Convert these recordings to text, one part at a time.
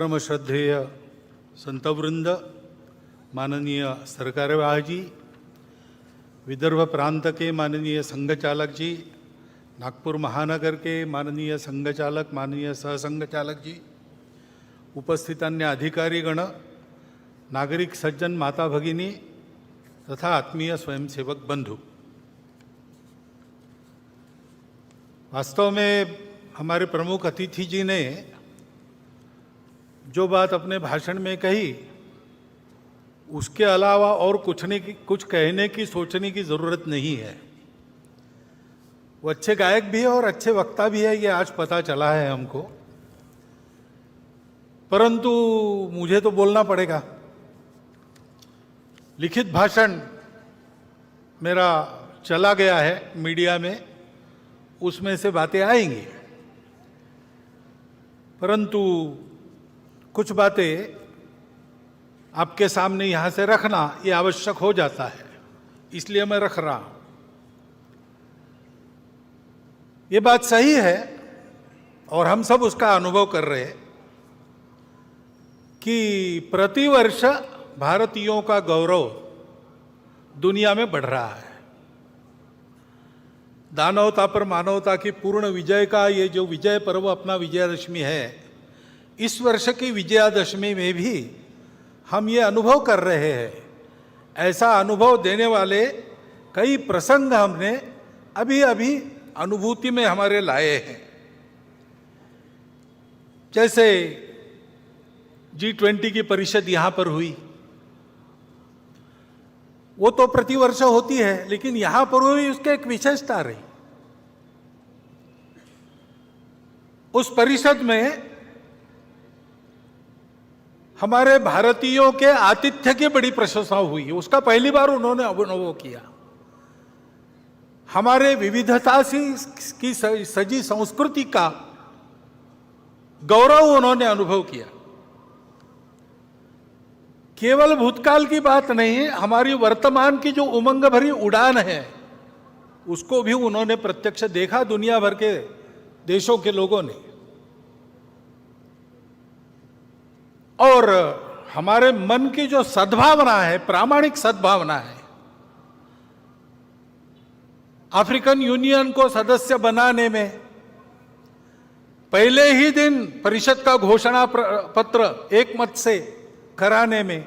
परमश्रद्धेय संतवृंद, माननीय सरकारवाह जी, विदर्भ प्रांत के माननीय संघ चालक जी, नागपुर महानगर के माननीय संघ चालक, माननीय सहसंघ चालक जी, उपस्थित अन्य अधिकारीगण, नागरिक सज्जन, माता भगिनी तथा आत्मीय स्वयंसेवक बंधु, वास्तव में हमारे प्रमुख अतिथि जी ने जो बात अपने भाषण में कही, उसके अलावा और कुछ कहने की, सोचने की ज़रूरत नहीं है। वो अच्छे गायक भी है और अच्छे वक्ता भी है, ये आज पता चला है हमको, परंतु मुझे तो बोलना पड़ेगा। लिखित भाषण मेरा चला गया है मीडिया में, उसमें से बातें आएंगी, परंतु कुछ बातें आपके सामने यहाँ से रखना ये आवश्यक हो जाता है, इसलिए मैं रख रहा हूँ। ये बात सही है और हम सब उसका अनुभव कर रहे हैं कि प्रतिवर्ष भारतीयों का गौरव दुनिया में बढ़ रहा है। दानवता पर मानवता की पूर्ण विजय का ये जो विजय पर्व अपना विजयादशमी है, इस वर्ष की विजयादशमी में भी हम ये अनुभव कर रहे हैं। ऐसा अनुभव देने वाले कई प्रसंग हमने अभी अभी अनुभूति में हमारे लाए हैं। जैसे G20 की परिषद यहां पर हुई, वो तो प्रतिवर्ष होती है, लेकिन यहां पर हुई उसके एक विशेषता रही। उस परिषद में हमारे भारतीयों के आतिथ्य की बड़ी प्रशंसा हुई, उसका पहली बार उन्होंने अनुभव किया। हमारे विविधता की सजी संस्कृति का गौरव उन्होंने अनुभव किया। केवल भूतकाल की बात नहीं, हमारी वर्तमान की जो उमंग भरी उड़ान है, उसको भी उन्होंने प्रत्यक्ष देखा, दुनिया भर के देशों के लोगों ने। और हमारे मन की जो सद्भावना है, प्रामाणिक सद्भावना है, अफ्रीकन यूनियन को सदस्य बनाने में पहले ही दिन परिषद का घोषणा पत्र एक मत से कराने में,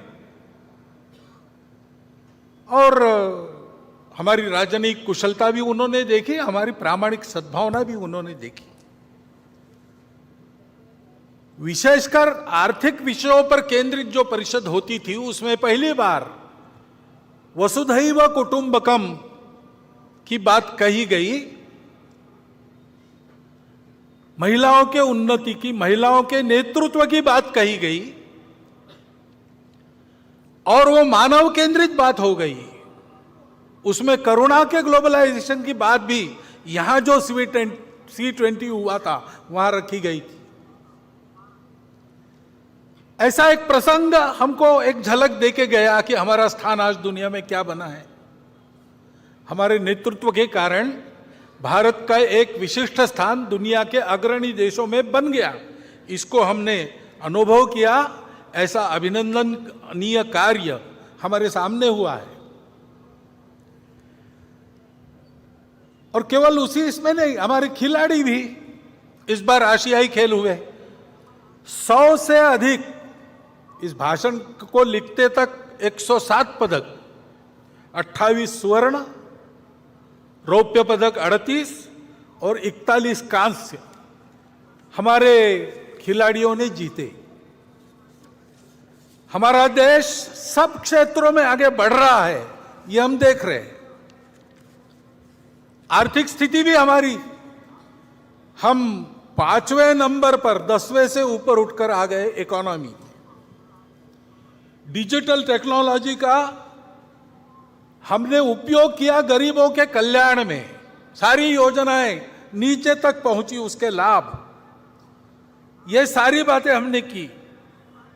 और हमारी राजनीतिक कुशलता भी उन्होंने देखी, हमारी प्रामाणिक सद्भावना भी उन्होंने देखी। विशेषकर आर्थिक विषयों पर केंद्रित जो परिषद होती थी, उसमें पहली बार वसुधैव कुटुंबकम की बात कही गई, महिलाओं के उन्नति की, महिलाओं के नेतृत्व की बात कही गई, और वो मानव केंद्रित बात हो गई। उसमें करुणा के ग्लोबलाइजेशन की बात भी यहां जो C20 हुआ था वहां रखी गई थी। ऐसा एक प्रसंग हमको एक झलक देके गया कि हमारा स्थान आज दुनिया में क्या बना है। हमारे नेतृत्व के कारण भारत का एक विशिष्ट स्थान दुनिया के अग्रणी देशों में बन गया, इसको हमने अनुभव किया। ऐसा अभिनंदनीय कार्य हमारे सामने हुआ है। और केवल उसी इसमें नहीं, हमारे खिलाड़ी भी इस बार आशियाई खेल हुए। 100 से अधिक, इस भाषण को लिखते तक 107 पदक, 28 स्वर्ण, रौप्य पदक 38 और 41 कांस्य हमारे खिलाड़ियों ने जीते। हमारा देश सब क्षेत्रों में आगे बढ़ रहा है, ये हम देख रहे हैं। आर्थिक स्थिति भी हमारी, हम 5वें नंबर पर 10वें से ऊपर उठकर आ गए इकोनॉमी में। डिजिटल टेक्नोलॉजी का हमने उपयोग किया गरीबों के कल्याण में, सारी योजनाएं नीचे तक पहुंची, उसके लाभ, ये सारी बातें हमने की।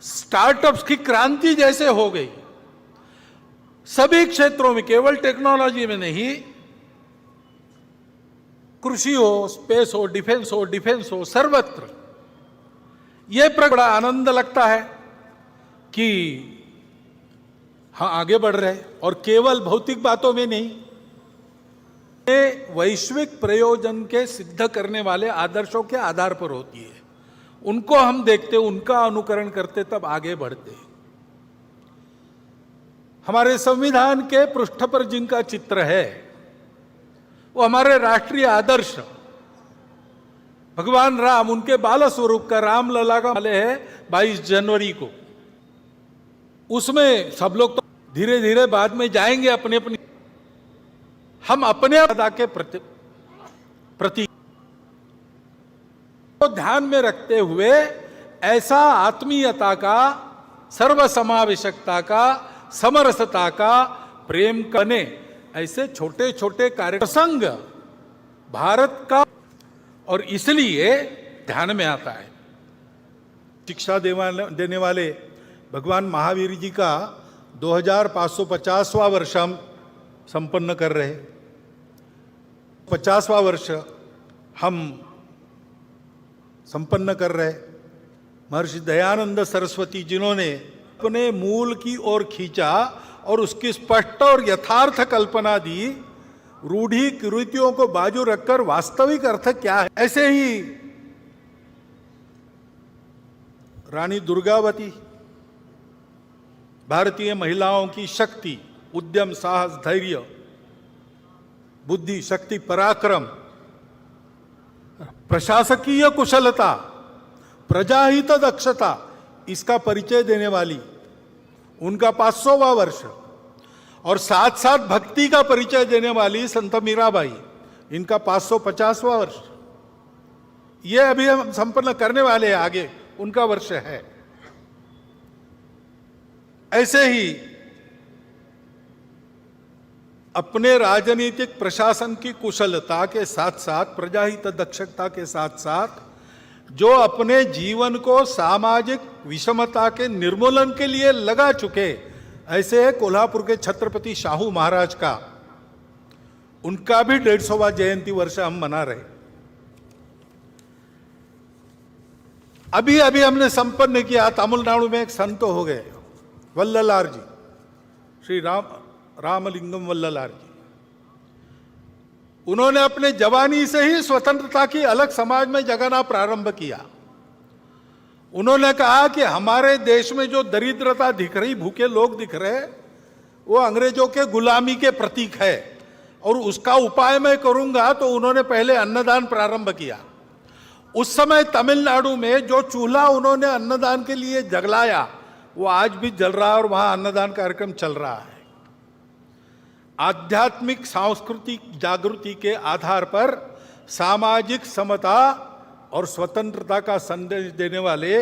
स्टार्टअप्स की क्रांति जैसे हो गई सभी क्षेत्रों में, केवल टेक्नोलॉजी में नहीं, कृषि हो, स्पेस हो, डिफेंस हो, सर्वत्र ये बड़ा आनंद लगता है कि हाँ आगे बढ़ रहे और केवल भौतिक बातों में नहीं, ये वैश्विक प्रयोजन के सिद्ध करने वाले आदर्शों के आधार पर होती है। उनको हम देखते, उनका अनुकरण करते, तब आगे बढ़ते। हमारे संविधान के पृष्ठ पर जिनका चित्र है वो हमारे राष्ट्रीय आदर्श भगवान राम, उनके बाल स्वरूप का रामलला का वाले है 22 जनवरी को। उसमें सब लोग तो धीरे धीरे बाद में जाएंगे अपने अपनी, हम अपने अदा के प्रति को ध्यान में रखते हुए ऐसा आत्मीयता का, सर्वसमावेशकता का, समरसता का, प्रेम करने, ऐसे छोटे छोटे कार्य प्रसंग भारत का, और इसलिए ध्यान में आता है। शिक्षा देने वाले भगवान महावीर जी का 2550वां वर्ष हम संपन्न कर रहे। 50वां वर्ष हम संपन्न कर रहे। महर्षि दयानंद सरस्वती जिन्होंने अपने मूल की ओर खींचा और उसकी स्पष्ट और यथार्थ कल्पना दी, रूढ़ी कुरीतियों को बाजू रखकर वास्तविक अर्थ क्या है। ऐसे ही रानी दुर्गावती भारतीय महिलाओं की शक्ति, उद्यम, साहस, धैर्य, बुद्धि, शक्ति, पराक्रम, प्रशासकीय कुशलता, प्रजाहित दक्षता, इसका परिचय देने वाली उनका 500वां वर्ष, और साथ साथ भक्ति का परिचय देने वाली संत मीराबाई, इनका 550वां वर्ष। ये अभी हम संपन्न करने वाले हैं, आगे उनका वर्ष है। ऐसे ही अपने राजनीतिक प्रशासन की कुशलता के साथ साथ, प्रजाहित दक्षता के साथ साथ, जो अपने जीवन को सामाजिक विषमता के निर्मूलन के लिए लगा चुके, ऐसे कोल्हापुर के छत्रपति शाहू महाराज का, उनका भी 150वां जयंती वर्ष हम मना रहे। अभी अभी हमने संपन्न किया, तमिलनाडु में एक संत हो गए, वल्ललार जी, श्री रामलिंगम वल्ललार जी। उन्होंने अपने जवानी से ही स्वतंत्रता की अलग समाज में जगाना प्रारंभ किया। उन्होंने कहा कि हमारे देश में जो दरिद्रता दिख रही, भूखे लोग दिख रहे, वो अंग्रेजों के गुलामी के प्रतीक है और उसका उपाय मैं करूंगा। तो उन्होंने पहले अन्नदान प्रारंभ किया। उस समय तमिलनाडु में जो चूल्हा उन्होंने अन्नदान के लिए जलाया, वो आज भी जल रहा है और वहां अन्नदान कार्यक्रम चल रहा है। आध्यात्मिक सांस्कृतिक जागृति के आधार पर सामाजिक समता और स्वतंत्रता का संदेश देने वाले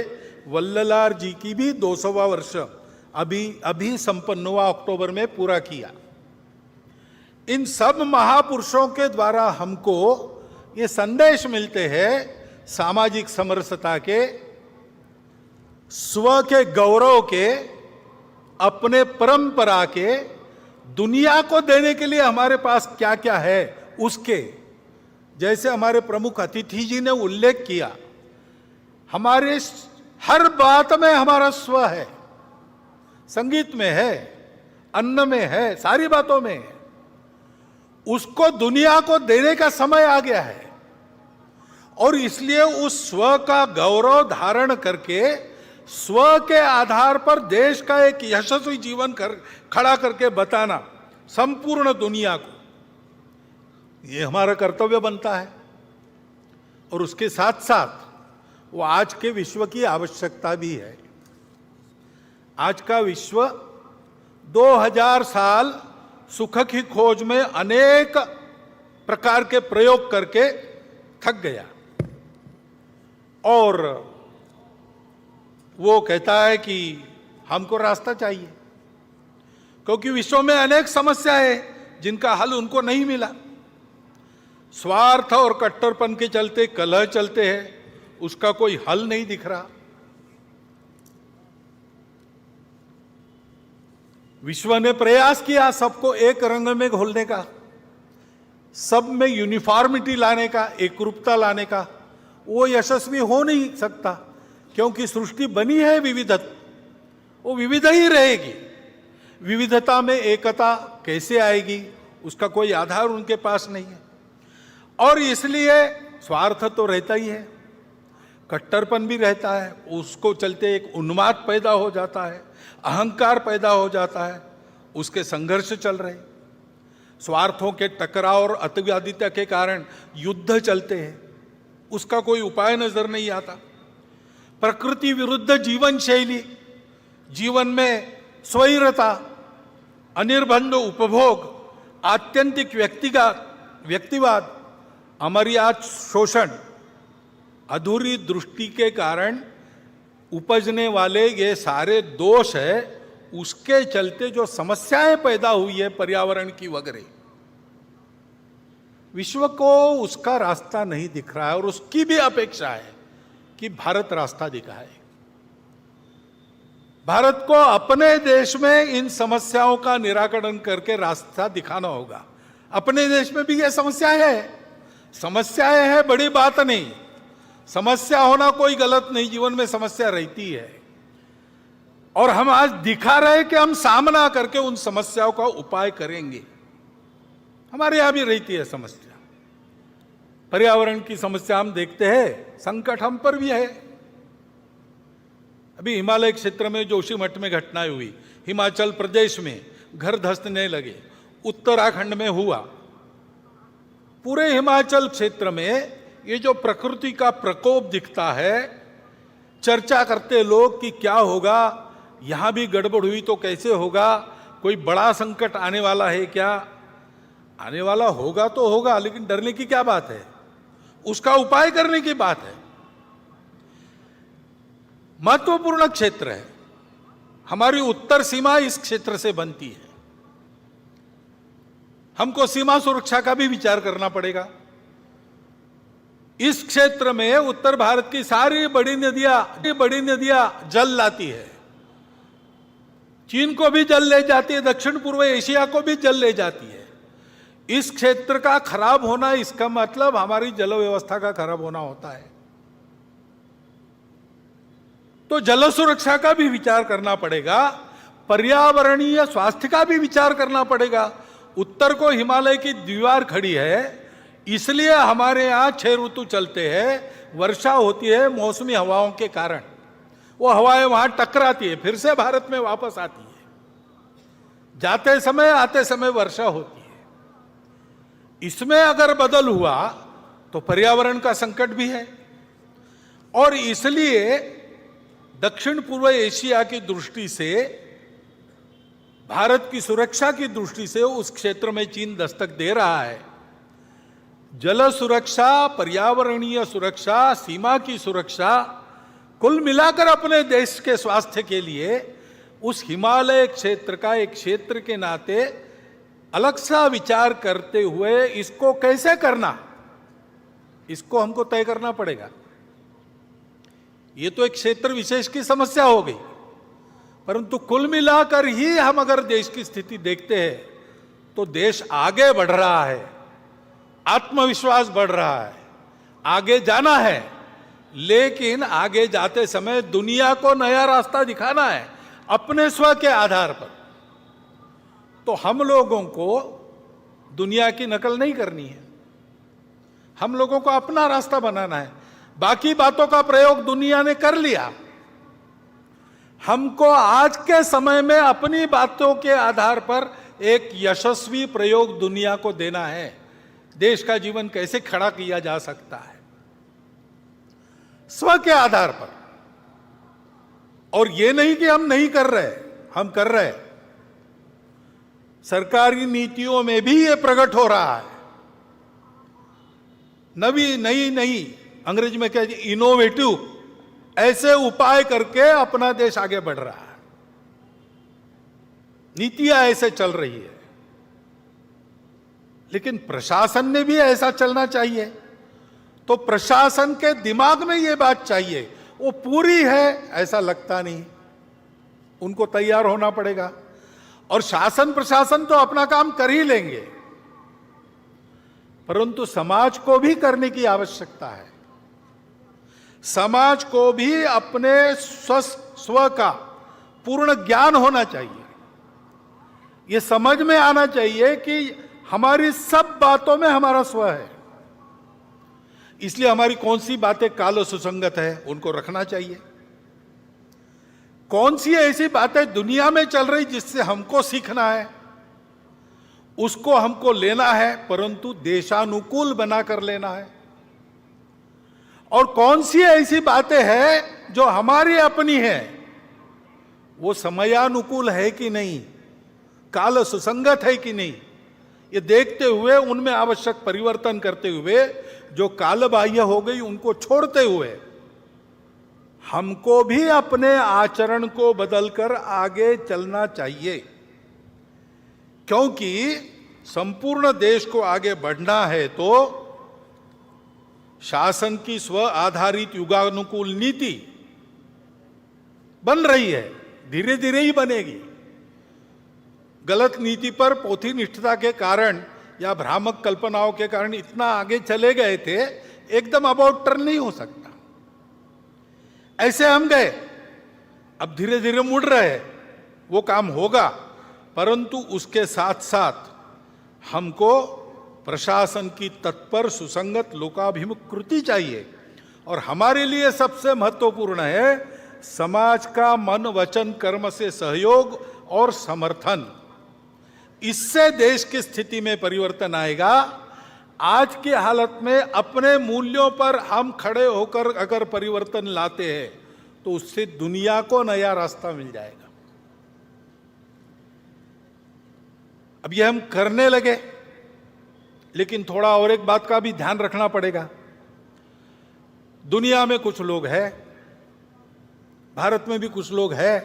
वल्ललार जी की भी 200वां वर्ष अभी संपन्न हुआ, अक्टूबर में पूरा किया। इन सब महापुरुषों के द्वारा हमको ये संदेश मिलते हैं सामाजिक समरसता के, स्व के गौरव के, अपने परंपरा के, दुनिया को देने के लिए हमारे पास क्या क्या है उसके। जैसे हमारे प्रमुख अतिथि जी ने उल्लेख किया, हमारे हर बात में हमारा स्व है, संगीत में है, अन्न में है, सारी बातों में है। उसको दुनिया को देने का समय आ गया है और इसलिए उस स्व का गौरव धारण करके स्व के आधार पर देश का एक यशस्वी जीवन खड़ा करके बताना संपूर्ण दुनिया को, ये हमारा कर्तव्य बनता है। और उसके साथ साथ वो आज के विश्व की आवश्यकता भी है। आज का विश्व 2000 साल सुख की खोज में अनेक प्रकार के प्रयोग करके थक गया और वो कहता है कि हमको रास्ता चाहिए, क्योंकि विश्व में अनेक समस्याएं हैं जिनका हल उनको नहीं मिला। स्वार्थ और कट्टरपन के चलते कलह चलते हैं, उसका कोई हल नहीं दिख रहा। विश्व ने प्रयास किया सबको एक रंग में घोलने का, सब में यूनिफॉर्मिटी लाने का, एकरूपता लाने का। वो यशस्वी हो नहीं सकता, क्योंकि सृष्टि बनी है विविधता, वो विविध ही रहेगी। विविधता में एकता कैसे आएगी, उसका कोई आधार उनके पास नहीं है। और इसलिए स्वार्थ तो रहता ही है, कट्टरपन भी रहता है, उसको चलते एक उन्माद पैदा हो जाता है, अहंकार पैदा हो जाता है, उसके संघर्ष चल रहे। स्वार्थों के टकराव और अतिवादिता के कारण युद्ध चलते हैं, उसका कोई उपाय नजर नहीं आता। प्रकृति विरुद्ध जीवन शैली, जीवन में स्वैरता, अनिर्बंध उपभोग, आत्यंतिक व्यक्तिवाद, अमर्याद शोषण, अधूरी दृष्टि के कारण उपजने वाले ये सारे दोष है, उसके चलते जो समस्याएं पैदा हुई है पर्यावरण की वगैरह, विश्व को उसका रास्ता नहीं दिख रहा है। और उसकी भी अपेक्षा है कि भारत रास्ता दिखाए। भारत को अपने देश में इन समस्याओं का निराकरण करके रास्ता दिखाना होगा। अपने देश में भी ये समस्याएं है, बड़ी बात नहीं। समस्या होना कोई गलत नहीं, जीवन में समस्या रहती है। और हम आज दिखा रहे कि हम सामना करके उन समस्याओं का उपाय करेंगे। हमारे यहां भी रहती है समस्या, पर्यावरण की समस्या हम देखते हैं, संकट हम पर भी है। अभी हिमालय क्षेत्र में जोशीमठ में घटनाएं हुई, हिमाचल प्रदेश में घर धंसने लगे, उत्तराखंड में हुआ। पूरे हिमाचल क्षेत्र में ये जो प्रकृति का प्रकोप दिखता है, चर्चा करते लोग कि क्या होगा, यहां भी गड़बड़ हुई तो कैसे होगा, कोई बड़ा संकट आने वाला है क्या? आने वाला होगा तो होगा, लेकिन डरने की क्या बात है, उसका उपाय करने की बात है। महत्वपूर्ण क्षेत्र है, हमारी उत्तर सीमा इस क्षेत्र से बनती है। हमको सीमा सुरक्षा का भी विचार करना पड़ेगा। इस क्षेत्र में उत्तर भारत की सारी बड़ी नदियां जल लाती है, चीन को भी जल ले जाती है, दक्षिण पूर्व एशिया को भी जल ले जाती है। इस क्षेत्र का खराब होना, इसका मतलब हमारी जल व्यवस्था का खराब होना होता है। तो जल सुरक्षा का भी विचार करना पड़ेगा, पर्यावरणीय स्वास्थ्य का भी विचार करना पड़ेगा। उत्तर को हिमालय की दीवार खड़ी है, इसलिए हमारे यहां 6 ऋतु चलते हैं। वर्षा होती है मौसमी हवाओं के कारण, वो हवाएं वहां टकराती है, फिर से भारत में वापस आती है। जाते समय आते समय वर्षा होती है। इसमें अगर बदल हुआ तो पर्यावरण का संकट भी है। और इसलिए दक्षिण पूर्व एशिया की दृष्टि से, भारत की सुरक्षा की दृष्टि से उस क्षेत्र में चीन दस्तक दे रहा है। जल सुरक्षा, पर्यावरणीय सुरक्षा, सीमा की सुरक्षा, कुल मिलाकर अपने देश के स्वास्थ्य के लिए उस हिमालय क्षेत्र का एक क्षेत्र के नाते अलग सा विचार करते हुए इसको कैसे करना, इसको हमको तय करना पड़ेगा। ये तो एक क्षेत्र विशेष की समस्या हो गई, परंतु कुल मिलाकर ही हम अगर देश की स्थिति देखते हैं तो देश आगे बढ़ रहा है, आत्मविश्वास बढ़ रहा है, आगे जाना है। लेकिन आगे जाते समय दुनिया को नया रास्ता दिखाना है अपने स्व के आधार पर। तो हम लोगों को दुनिया की नकल नहीं करनी है, हम लोगों को अपना रास्ता बनाना है। बाकी बातों का प्रयोग दुनिया ने कर लिया, हमको आज के समय में अपनी बातों के आधार पर एक यशस्वी प्रयोग दुनिया को देना है। देश का जीवन कैसे खड़ा किया जा सकता है स्व के आधार पर। और यह नहीं कि हम नहीं कर रहे, हम कर रहे। सरकारी नीतियों में भी यह प्रकट हो रहा है। नई अंग्रेजी में कहते हैं इनोवेटिव, ऐसे उपाय करके अपना देश आगे बढ़ रहा है। नीतियां ऐसे चल रही है, लेकिन प्रशासन ने भी ऐसा चलना चाहिए। तो प्रशासन के दिमाग में यह बात चाहिए, वो पूरी है ऐसा लगता नहीं, उनको तैयार होना पड़ेगा। और शासन प्रशासन तो अपना काम कर ही लेंगे, परंतु समाज को भी करने की आवश्यकता है। समाज को भी अपने स्व का पूर्ण ज्ञान होना चाहिए। ये समझ में आना चाहिए कि हमारी सब बातों में हमारा स्व है, इसलिए हमारी कौन सी बातें काल सुसंगत है उनको रखना चाहिए। कौन सी ऐसी बातें दुनिया में चल रही जिससे हमको सीखना है उसको हमको लेना है, परंतु देशानुकूल बनाकर लेना है। और कौन सी ऐसी बातें हैं जो हमारी अपनी है, वो समयानुकूल है कि नहीं, काल सुसंगत है कि नहीं, ये देखते हुए उनमें आवश्यक परिवर्तन करते हुए जो काल बाह्य हो गई उनको छोड़ते हुए हमको भी अपने आचरण को बदलकर आगे चलना चाहिए। क्योंकि संपूर्ण देश को आगे बढ़ना है तो शासन की स्व आधारित युगानुकूल नीति बन रही है, धीरे धीरे ही बनेगी। गलत नीति पर पोथीनिष्ठता के कारण या भ्रामक कल्पनाओं के कारण इतना आगे चले गए थे, एकदम अबाउट टर्न नहीं हो सकता। ऐसे हम गए, अब धीरे धीरे मुड़ रहे हैं, वो काम होगा, परंतु उसके साथ साथ हमको प्रशासन की तत्पर सुसंगत लोकाभिमुख कृति चाहिए। और हमारे लिए सबसे महत्वपूर्ण है समाज का मन वचन कर्म से सहयोग और समर्थन। इससे देश की स्थिति में परिवर्तन आएगा। आज की हालत में अपने मूल्यों पर हम खड़े होकर अगर परिवर्तन लाते हैं तो उससे दुनिया को नया रास्ता मिल जाएगा। अब ये हम करने लगे, लेकिन थोड़ा और एक बात का भी ध्यान रखना पड़ेगा। दुनिया में कुछ लोग हैं, भारत में भी कुछ लोग हैं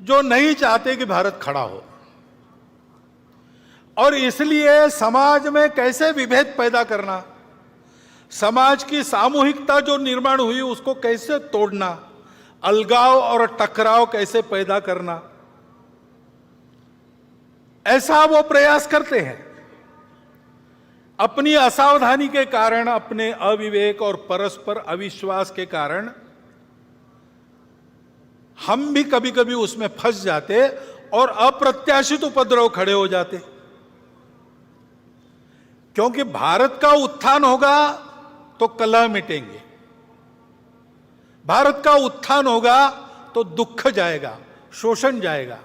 जो नहीं चाहते कि भारत खड़ा हो, और इसलिए समाज में कैसे विभेद पैदा करना, समाज की सामूहिकता जो निर्माण हुई उसको कैसे तोड़ना, अलगाव और टकराव कैसे पैदा करना, ऐसा वो प्रयास करते हैं। अपनी असावधानी के कारण, अपने अविवेक और परस्पर अविश्वास के कारण हम भी कभी कभी उसमें फंस जाते और अप्रत्याशित उपद्रव खड़े हो जाते। क्योंकि भारत का उत्थान होगा तो कलह मिटेंगे, भारत का उत्थान होगा तो दुख जाएगा, शोषण जाएगा।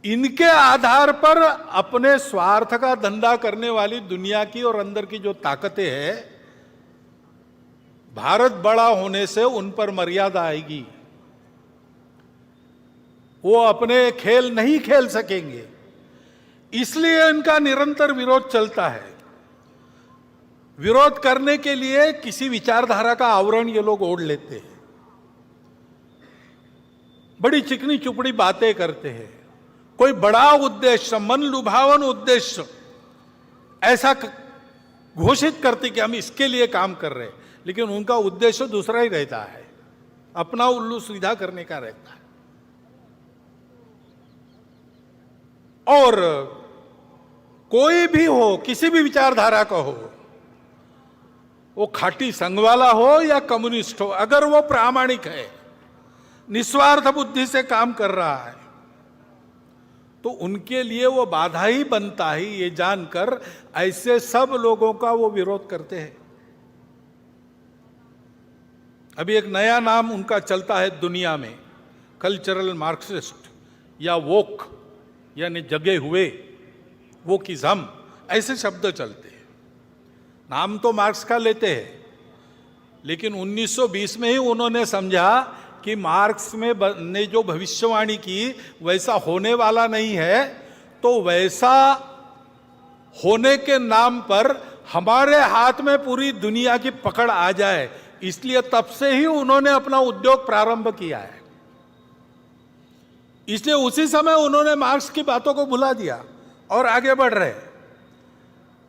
इनके आधार पर अपने स्वार्थ का धंधा करने वाली दुनिया की और अंदर की जो ताकतें हैं, भारत बड़ा होने से उन पर मर्यादा आएगी, वो अपने खेल नहीं खेल सकेंगे। इसलिए इनका निरंतर विरोध चलता है। विरोध करने के लिए किसी विचारधारा का आवरण ये लोग ओढ़ लेते हैं, बड़ी चिकनी चुपड़ी बातें करते हैं, कोई बड़ा उद्देश्य, मन लुभावन उद्देश्य ऐसा घोषित करते कि हम इसके लिए काम कर रहे हैं, लेकिन उनका उद्देश्य दूसरा ही रहता है, अपना उल्लू सीधा करने का रहता है। और कोई भी हो, किसी भी विचारधारा का हो, वो खाटी संघ वाला हो या कम्युनिस्ट हो, अगर वो प्रामाणिक है, निस्वार्थ बुद्धि से काम कर रहा है, तो उनके लिए वो बाधा ही बनता है। ये जानकर ऐसे सब लोगों का वो विरोध करते हैं। अभी एक नया नाम उनका चलता है दुनिया में, कल्चरल मार्क्सिस्ट या वोक, यानी जगे हुए, वोकिज्म, ऐसे शब्द चलते हैं। नाम तो मार्क्स का लेते हैं, लेकिन 1920 में ही उन्होंने समझा कि मार्क्स में ने जो भविष्यवाणी की वैसा होने वाला नहीं है, तो वैसा होने के नाम पर हमारे हाथ में पूरी दुनिया की पकड़ आ जाए, इसलिए तब से ही उन्होंने अपना उद्योग प्रारंभ किया है। इसलिए उसी समय उन्होंने मार्क्स की बातों को भुला दिया और आगे बढ़ रहे हैं।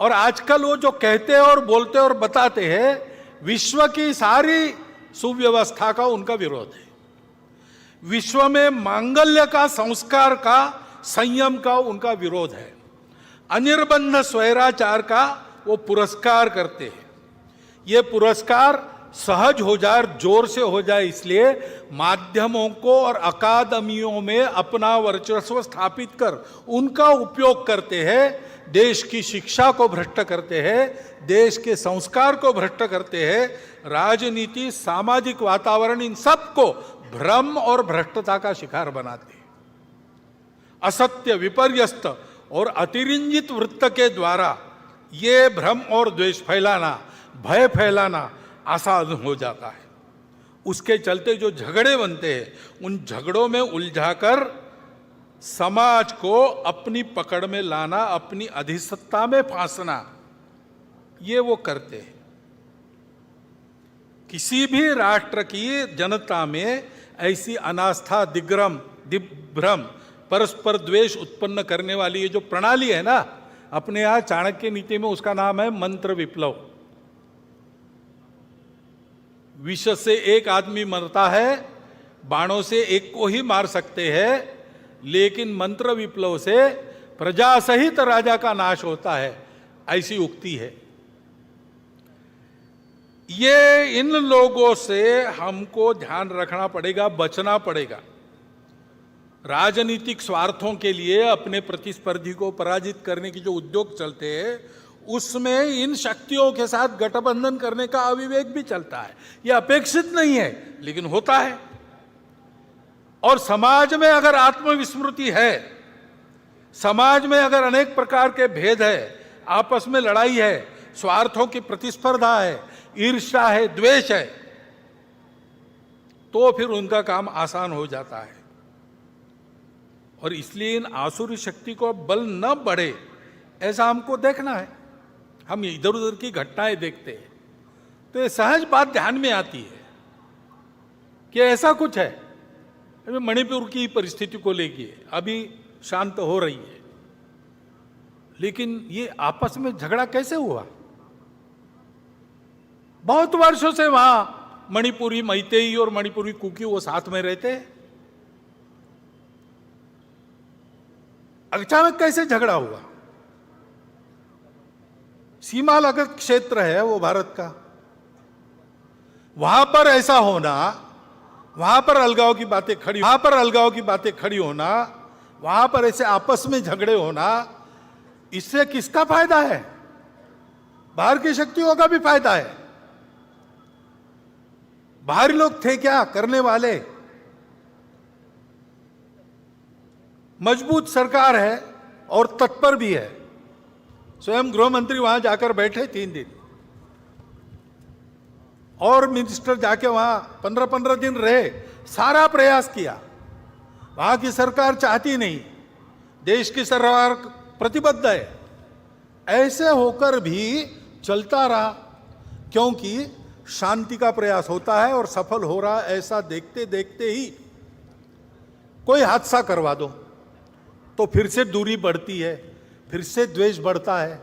और आजकल वो जो कहते हैं और बोलते और बताते हैं, विश्व की सारी सुव्यवस्था का उनका विरोध है। विश्व में मांगल्य का, संस्कार का, संयम का उनका विरोध है। अनिर्बंध स्वैराचार का वो पुरस्कार करते हैं। ये पुरस्कार सहज हो जाए, जोर से हो जाए, इसलिए माध्यमों को और अकादमियों में अपना वर्चस्व स्थापित कर उनका उपयोग करते हैं, देश की शिक्षा को भ्रष्ट करते हैं, देश के संस्कार को भ्रष्ट करते हैं, राजनीति, सामाजिक वातावरण, इन सबको भ्रम और भ्रष्टता का शिकार बनाते हैं। असत्य, विपर्यस्त और अतिरंजित वृत्त के द्वारा ये भ्रम और द्वेष फैलाना, भय फैलाना आसान हो जाता है। उसके चलते जो झगड़े बनते हैं, उन झगड़ों में उलझाकर समाज को अपनी पकड़ में लाना, अपनी अधिसत्ता में फांसना, ये वो करते हैं। किसी भी राष्ट्र की जनता में ऐसी अनास्था, दिग्भ्रम, परस्पर द्वेष उत्पन्न करने वाली ये जो प्रणाली है ना, अपने यहां चाणक्य नीति में उसका नाम है मंत्र विप्लव। विष से एक आदमी मरता है, बाणों से एक को ही मार सकते हैं, लेकिन मंत्र विप्लव से प्रजा सहित राजा का नाश होता है, ऐसी उक्ति है। ये इन लोगों से हमको ध्यान रखना पड़ेगा, बचना पड़ेगा। राजनीतिक स्वार्थों के लिए अपने प्रतिस्पर्धी को पराजित करने की जो उद्योग चलते हैं, उसमें इन शक्तियों के साथ गठबंधन करने का अविवेक भी चलता है। यह अपेक्षित नहीं है, लेकिन होता है। और समाज में अगर आत्मविस्मृति है, समाज में अगर अनेक प्रकार के भेद है, आपस में लड़ाई है, स्वार्थों की प्रतिस्पर्धा है, ईर्ष्या है, द्वेष है, तो फिर उनका काम आसान हो जाता है। और इसलिए इन आसुरी शक्ति को बल न बढ़े, ऐसा हमको देखना है। हम इधर उधर की घटनाएं देखते हैं तो ये सहज बात ध्यान में आती है कि ऐसा कुछ है। अभी मणिपुर की परिस्थिति को लेके अभी शांत हो रही है, लेकिन ये आपस में झगड़ा कैसे हुआ? बहुत वर्षों से वहां मणिपुरी मैतेई और मणिपुरी कुकी वो साथ में रहते हैं, अचानक कैसे झगड़ा हुआ? सीमा लगत क्षेत्र है वो भारत का, वहां पर ऐसा होना, वहां पर अलगाव की बातें खड़ी होना, वहां पर ऐसे आपस में झगड़े होना, इससे किसका फायदा है? बाहर की शक्तियों का भी फायदा है। बाहरी लोग थे क्या करने वाले? मजबूत सरकार है और तत्पर भी है। स्वयं गृह मंत्री वहां जाकर बैठे 3 दिन, और मिनिस्टर जाके वहां 15-15 दिन रहे, सारा प्रयास किया। वहां की सरकार चाहती नहीं, देश की सरकार प्रतिबद्ध है। ऐसे होकर भी चलता रहा, क्योंकि शांति का प्रयास होता है और सफल हो रहा, ऐसा देखते देखते ही कोई हादसा करवा दो तो फिर से दूरी बढ़ती है, फिर से द्वेष बढ़ता है।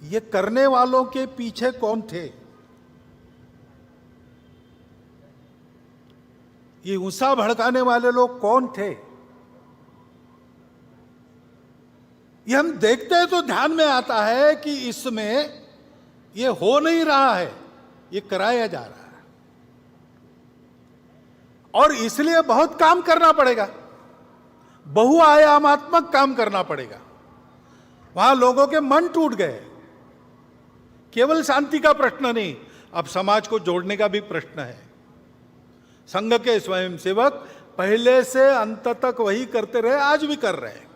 ये करने वालों के पीछे कौन थे? ये गुस्सा भड़काने वाले लोग कौन थे? ये हम देखते हैं तो ध्यान में आता है कि इसमें ये हो नहीं रहा है, ये कराया जा रहा है। और इसलिए बहुत काम करना पड़ेगा, बहुआयामात्मक काम करना पड़ेगा। वहां लोगों के मन टूट गए। केवल शांति का प्रश्न नहीं, अब समाज को जोड़ने का भी प्रश्न है। संघ के स्वयंसेवक पहले से अंत तक वही करते रहे, आज भी कर रहे हैं।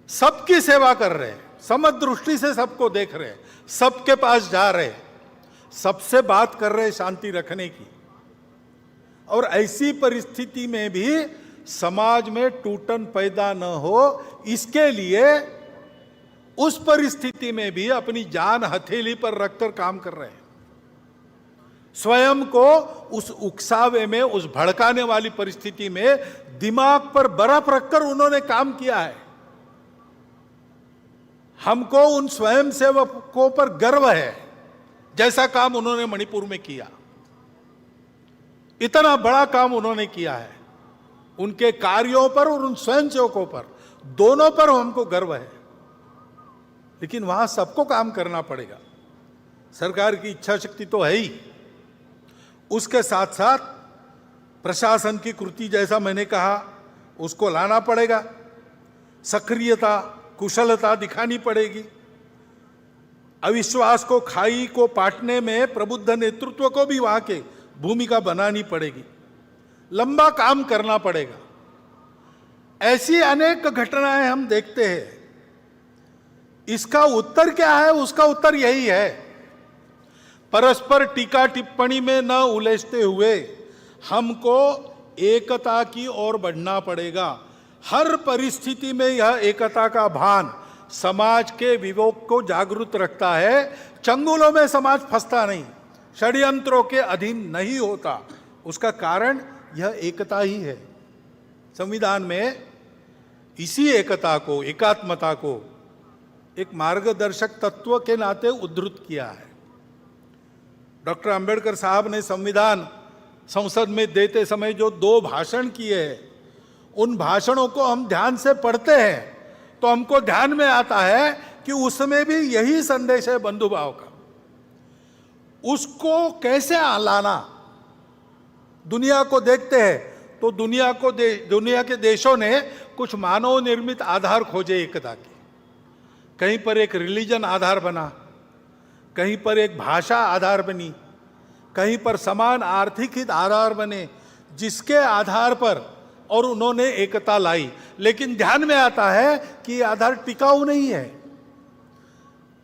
सबकी सेवा कर रहे हैं, समदृष्टि से सबको देख रहे हैं, सबके पास जा रहे हैं, सबसे बात कर रहे हैं शांति रखने की। और ऐसी परिस्थिति में भी समाज में टूटन पैदा न हो, इसके लिए उस परिस्थिति में भी अपनी जान हथेली पर रखकर काम कर रहे हैं। स्वयं को उस उकसावे में, उस भड़काने वाली परिस्थिति में दिमाग पर बर्फ रखकर उन्होंने काम किया है। हमको उन स्वयंसेवकों पर गर्व है, जैसा काम उन्होंने मणिपुर में किया। इतना बड़ा काम उन्होंने किया है। उनके कार्यों पर और उन स्वयंसेवकों पर, दोनों पर हमको गर्व है। लेकिन वहां सबको काम करना पड़ेगा। सरकार की इच्छा शक्ति तो है ही, उसके साथ साथ प्रशासन की कृति, जैसा मैंने कहा, उसको लाना पड़ेगा। सक्रियता, कुशलता दिखानी पड़ेगी। अविश्वास को, खाई को पाटने में प्रबुद्ध नेतृत्व को भी वहां के भूमिका बनानी पड़ेगी। लंबा काम करना पड़ेगा। ऐसी अनेक घटनाएं हम देखते हैं। इसका उत्तर क्या है? उसका उत्तर यही है, परस्पर टीका टिप्पणी में न उलझते हुए हमको एकता की ओर बढ़ना पड़ेगा। हर परिस्थिति में यह एकता का भान समाज के विवेक को जागरूक रखता है। चंगुलों में समाज फंसता नहीं, षड्यंत्रों के अधीन नहीं होता। उसका कारण यह एकता ही है। संविधान में इसी एकता को, एकात्मता को एक मार्गदर्शक तत्व के नाते उद्धृत किया है। डॉक्टर अंबेडकर साहब ने संविधान संसद में देते समय जो 2 भाषण किए हैं, उन भाषणों को हम ध्यान से पढ़ते हैं तो हमको ध्यान में आता है कि उसमें भी यही संदेश है बंधुभाव का। उसको कैसे लाना? दुनिया को देखते हैं तो दुनिया के देशों ने कुछ मानव निर्मित आधार खोजे एकता के। कहीं पर एक रिलीजन आधार बना, कहीं पर एक भाषा आधार बनी, कहीं पर समान आर्थिक हित आधार बने, जिसके आधार पर और उन्होंने एकता लाई। लेकिन ध्यान में आता है कि ये आधार टिकाऊ नहीं है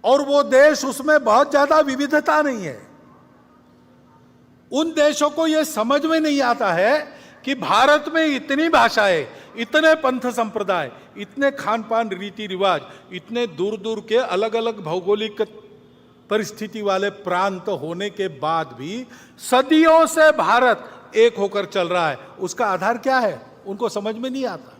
और वो देश, उसमें बहुत ज्यादा विविधता नहीं है। उन देशों को यह समझ में नहीं आता है कि भारत में इतनी भाषाएं, इतने पंथ संप्रदाय, इतने खान पान रीति रिवाज, इतने दूर दूर के अलग अलग भौगोलिक परिस्थिति वाले प्रांत होने के बाद भी सदियों से भारत एक होकर चल रहा है। उसका आधार क्या है? उनको समझ में नहीं आता।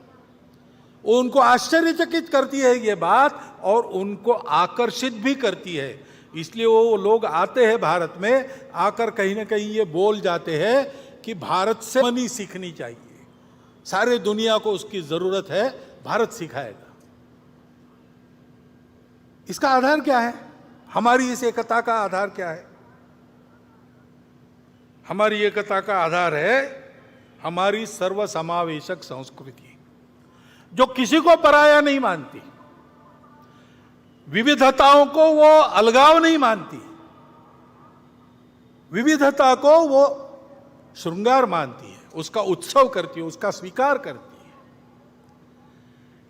उनको आश्चर्यचकित करती है ये बात और उनको आकर्षित भी करती है। इसलिए वो लोग आते हैं भारत में, आकर कहीं ना कहीं ये बोल जाते हैं कि भारत से मनी सीखनी चाहिए, सारे दुनिया को उसकी जरूरत है, भारत सिखाएगा। इसका आधार क्या है? हमारी इस एकता का आधार क्या है? हमारी एकता का आधार है हमारी सर्वसमावेशक संस्कृति, जो किसी को पराया नहीं मानती, विविधताओं को वो अलगाव नहीं मानती, विविधता को वो श्रृंगार मानती है, उसका उत्सव करती है, उसका स्वीकार करती है।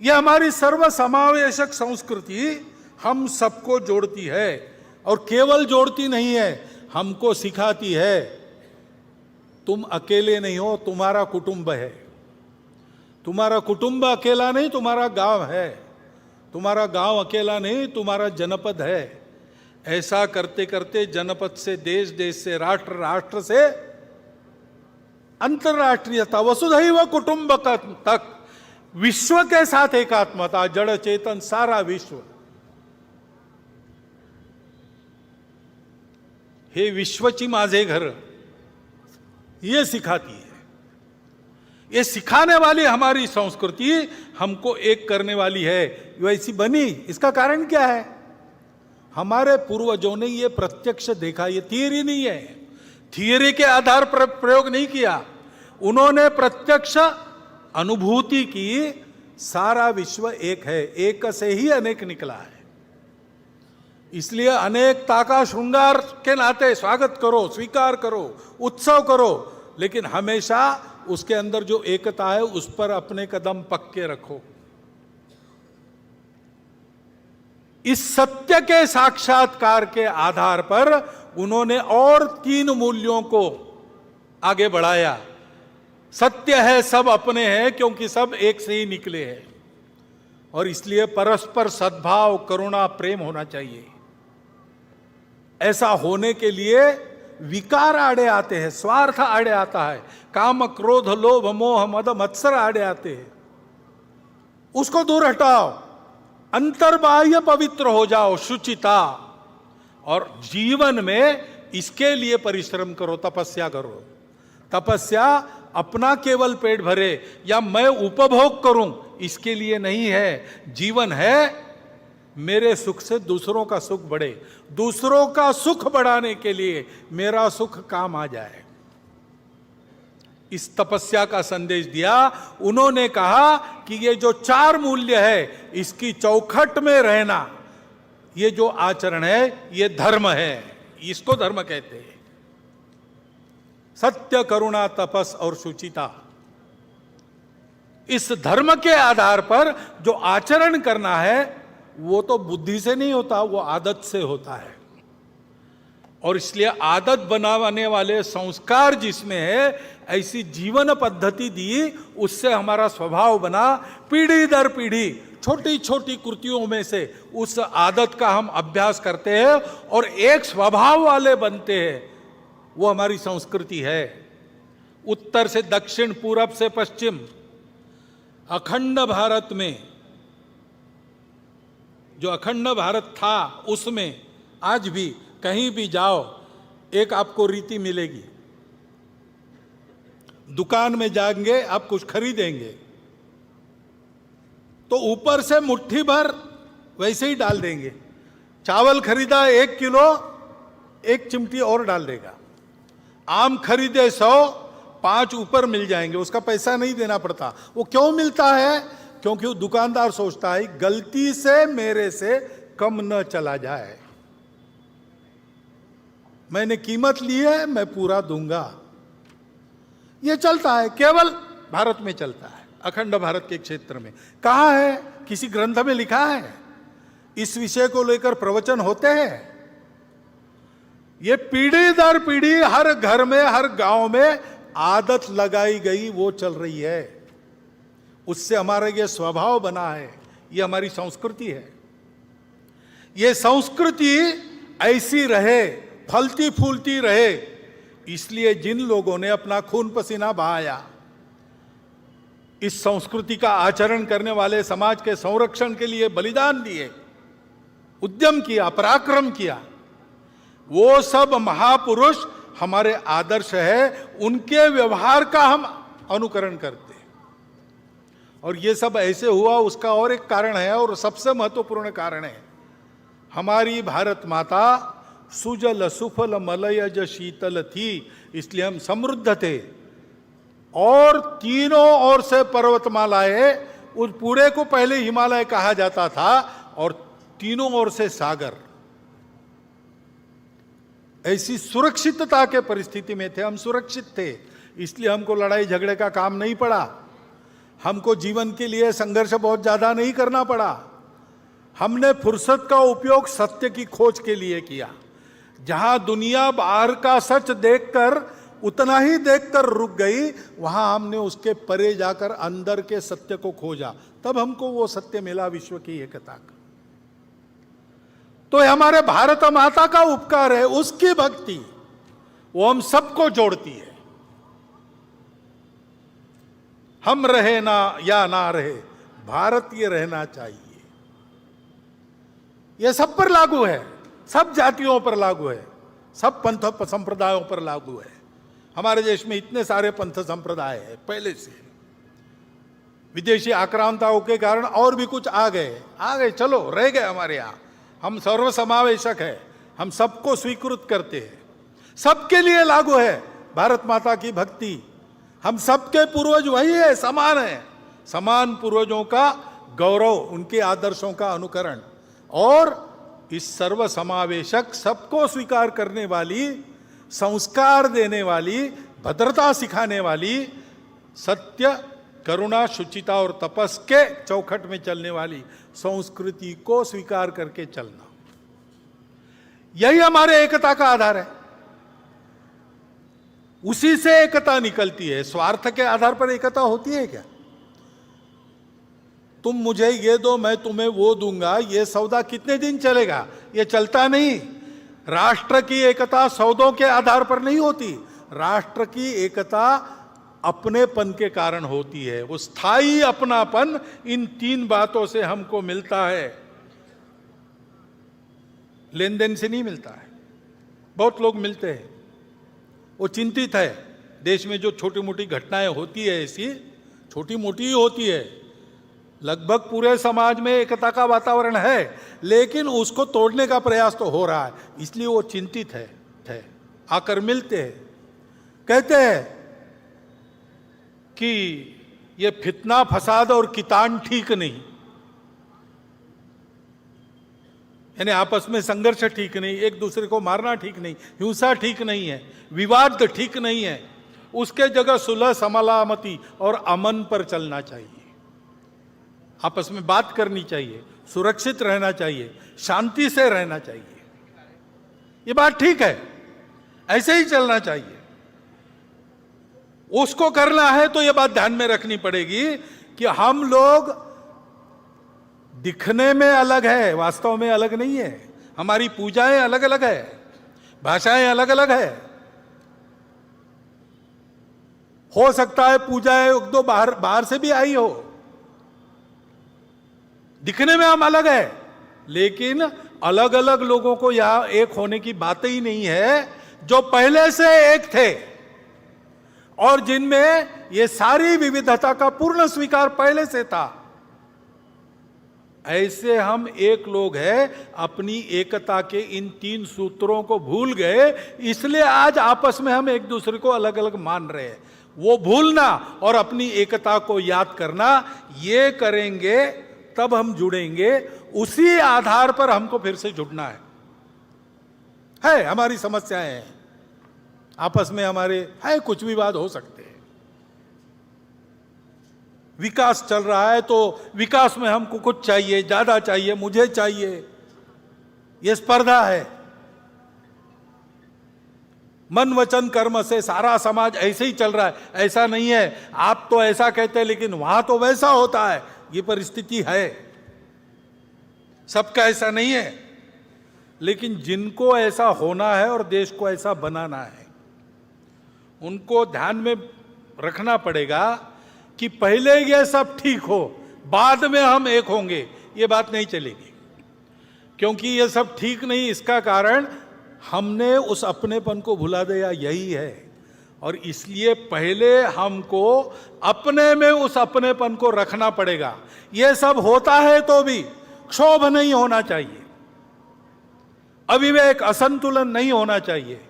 यह हमारी सर्वसमावेशक संस्कृति हम सबको जोड़ती है और केवल जोड़ती नहीं है, हमको सिखाती है तुम अकेले नहीं हो, तुम्हारा कुटुंब है। तुम्हारा कुटुंब अकेला नहीं, तुम्हारा गांव है। तुम्हारा गांव अकेला नहीं, तुम्हारा जनपद है। ऐसा करते करते जनपद से देश, देश से राष्ट्र, राष्ट्र से अंतरराष्ट्रीयता, वसुधैव कुटुंबकम तक विश्व के साथ एकात्मता, जड़ चेतन सारा विश्व। हे विश्वची माझे घर, ये सिखाती है। ये सिखाने वाली हमारी संस्कृति हमको एक करने वाली है, वैसी बनी। इसका कारण क्या है? हमारे पूर्वजों ने ये प्रत्यक्ष देखा। ये थियरी नहीं है, थियरी के आधार पर प्रयोग नहीं किया, उन्होंने प्रत्यक्ष अनुभूति की। सारा विश्व एक है, एक से ही अनेक निकला है। इसलिए अनेकता का श्रृंगार के नाते स्वागत करो, स्वीकार करो, उत्सव करो, लेकिन हमेशा उसके अंदर जो एकता है उस पर अपने कदम पक्के रखो। इस सत्य के साक्षात्कार के आधार पर उन्होंने और 3 मूल्यों को आगे बढ़ाया। सत्य है सब अपने हैं, क्योंकि सब एक से ही निकले हैं, और इसलिए परस्पर सद्भाव, करुणा, प्रेम होना चाहिए। ऐसा होने के लिए विकार आड़े आते हैं, स्वार्थ आड़े आता है, काम, क्रोध, लोभ, मोह, मद, मत्सर आड़े आते हैं। उसको दूर हटाओ, अंतर्बाह्य पवित्र हो जाओ, शुचिता, और जीवन में इसके लिए परिश्रम करो, तपस्या करो। तपस्या अपना केवल पेट भरे या मैं उपभोग करूं, इसके लिए नहीं है। जीवन है मेरे सुख से दूसरों का सुख बढ़े, दूसरों का सुख बढ़ाने के लिए मेरा सुख काम आ जाए, इस तपस्या का संदेश दिया। उन्होंने कहा कि ये जो 4 मूल्य है, इसकी चौखट में रहना, ये जो आचरण है, ये धर्म है, इसको धर्म कहते हैं। सत्य, करुणा, तपस और शुचिता, इस धर्म के आधार पर जो आचरण करना है वो तो बुद्धि से नहीं होता, वो आदत से होता है। और इसलिए आदत बनाने वाले संस्कार जिसमें है, ऐसी जीवन पद्धति दी, उससे हमारा स्वभाव बना। पीढ़ी दर पीढ़ी छोटी छोटी कृतियों में से उस आदत का हम अभ्यास करते हैं और एक स्वभाव वाले बनते हैं, वो हमारी संस्कृति है। उत्तर से दक्षिण, पूरब से पश्चिम, अखंड भारत में, जो अखंड भारत था उसमें आज भी कहीं भी जाओ एक आपको रीति मिलेगी। दुकान में जाएंगे, आप कुछ खरीदेंगे तो ऊपर से मुट्ठी भर वैसे ही डाल देंगे। चावल खरीदा 1 किलो, 1 चिमटी और डाल देगा। आम खरीदे 100, 5 ऊपर मिल जाएंगे, उसका पैसा नहीं देना पड़ता। वो क्यों मिलता है? क्योंकि वो दुकानदार सोचता है गलती से मेरे से कम न चला जाए, मैंने कीमत ली है, मैं पूरा दूंगा। ये चलता है, केवल भारत में चलता है, अखंड भारत के क्षेत्र में। कहाँ है? किसी ग्रंथ में लिखा है? इस विषय को लेकर प्रवचन होते हैं? ये पीढ़ी दर पीढ़ी हर घर में, हर गांव में आदत लगाई गई, वो चल रही है। उससे हमारा ये स्वभाव बना है, ये हमारी संस्कृति है। ये संस्कृति ऐसी रहे, फलती फूलती रहे, इसलिए जिन लोगों ने अपना खून पसीना बहाया, इस संस्कृति का आचरण करने वाले समाज के संरक्षण के लिए बलिदान दिए, उद्यम किया, पराक्रम किया, वो सब महापुरुष हमारे आदर्श है। उनके व्यवहार का हम अनुकरण करते हैं। और ये सब ऐसे हुआ, उसका और एक कारण है, और सबसे महत्वपूर्ण कारण है, हमारी भारत माता सुजल सुफल मलयज शीतल थी, इसलिए हम समृद्ध थे। और तीनों ओर से पर्वतमालाएं, उस पूरे को पहले हिमालय कहा जाता था, और तीनों ओर से सागर। ऐसी सुरक्षितता के परिस्थिति में थे, हम सुरक्षित थे, इसलिए हमको लड़ाई झगड़े का काम नहीं पड़ा, हमको जीवन के लिए संघर्ष बहुत ज्यादा नहीं करना पड़ा। हमने फुर्सत का उपयोग सत्य की खोज के लिए किया। जहां दुनिया बाहर का सच देखकर उतना ही देखकर रुक गई, वहां हमने उसके परे जाकर अंदर के सत्य को खोजा, तब हमको वो सत्य मिला, विश्व की एकता का। तो हमारे भारत माता का उपकार है, उसकी भक्ति, वो हम सबको जोड़ती है। हम रहे ना या ना रहे, भारतीय रहना चाहिए। यह सब पर लागू है, सब जातियों पर लागू है, सब पंथ संप्रदायों पर लागू है। हमारे देश में इतने सारे पंथ संप्रदाय है पहले से, विदेशी आक्रांताओं के कारण और भी कुछ आ गए, चलो रह गए हमारे यहाँ। हम सर्वसमावेशक है, हम सबको स्वीकृत करते हैं, सबके लिए लागू है भारत माता की भक्ति। हम सबके पूर्वज वही है, समान है, समान पूर्वजों का गौरव, उनके आदर्शों का अनुकरण, और इस सर्व समावेशक, सबको स्वीकार करने वाली, संस्कार देने वाली, भद्रता सिखाने वाली, सत्य, करुणा, शुचिता और तपस के चौखट में चलने वाली संस्कृति को स्वीकार करके चलना, यही हमारे एकता का आधार है। उसी से एकता निकलती है। स्वार्थ के आधार पर एकता होती है क्या? तुम मुझे ये दो, मैं तुम्हें वो दूंगा, ये सौदा कितने दिन चलेगा? ये चलता नहीं। राष्ट्र की एकता सौदों के आधार पर नहीं होती, राष्ट्र की एकता अपनेपन के कारण होती है। वो स्थायी अपनापन इन 3 बातों से हमको मिलता है, लेन देन से नहीं मिलता है। बहुत लोग मिलते हैं, वो चिंतित है, देश में जो छोटी मोटी घटनाएं होती है, ऐसी छोटी मोटी ही होती है, लगभग पूरे समाज में एकता का वातावरण है, लेकिन उसको तोड़ने का प्रयास तो हो रहा है, इसलिए वो चिंतित है। आकर मिलते हैं, कहते हैं कि ये फितना फसाद और कितान ठीक नहीं, यानी आपस में संघर्ष ठीक नहीं, एक दूसरे को मारना ठीक नहीं, हिंसा ठीक नहीं है, विवाद ठीक नहीं है। उसके जगह सुलह समालामती और अमन पर चलना चाहिए, आपस में बात करनी चाहिए, सुरक्षित रहना चाहिए, शांति से रहना चाहिए। ये बात ठीक है, ऐसे ही चलना चाहिए। उसको करना है तो ये बात ध्यान में रखनी पड़ेगी कि हम लोग दिखने में अलग है, वास्तव में अलग नहीं है। हमारी पूजाएं अलग अलग है, भाषाएं अलग अलग है। हो सकता है पूजाएं एक दो बाहर से भी आई हो, दिखने में हम अलग है, लेकिन अलग अलग लोगों को यहां एक होने की बात ही नहीं है, जो पहले से एक थे और जिनमें ये सारी विविधता का पूर्ण स्वीकार पहले से था। ऐसे हम एक लोग हैं, अपनी एकता के इन 3 सूत्रों को भूल गए, इसलिए आज आपस में हम एक दूसरे को अलग अलग मान रहे हैं। वो भूलना और अपनी एकता को याद करना, ये करेंगे तब हम जुड़ेंगे। उसी आधार पर हमको फिर से जुड़ना है। हमारी समस्याएं हैं, आपस में हमारे है कुछ विवाद हो सकते हैं। विकास चल रहा है तो विकास में हमको कुछ चाहिए, ज्यादा चाहिए, मुझे चाहिए, यह स्पर्धा है। मन वचन कर्म से सारा समाज ऐसे ही चल रहा है, ऐसा नहीं है। आप तो ऐसा कहते हैं लेकिन वहां तो वैसा होता है, ये परिस्थिति है। सबका ऐसा नहीं है, लेकिन जिनको ऐसा होना है और देश को ऐसा बनाना है, उनको ध्यान में रखना पड़ेगा कि पहले ये सब ठीक हो, बाद में हम एक होंगे, ये बात नहीं चलेगी। क्योंकि ये सब ठीक नहीं, इसका कारण हमने उस अपनेपन को भुला दिया, यही है। और इसलिए पहले हमको अपने में उस अपनेपन को रखना पड़ेगा। ये सब होता है तो भी क्षोभ नहीं होना चाहिए, अविवेक असंतुलन नहीं होना चाहिए।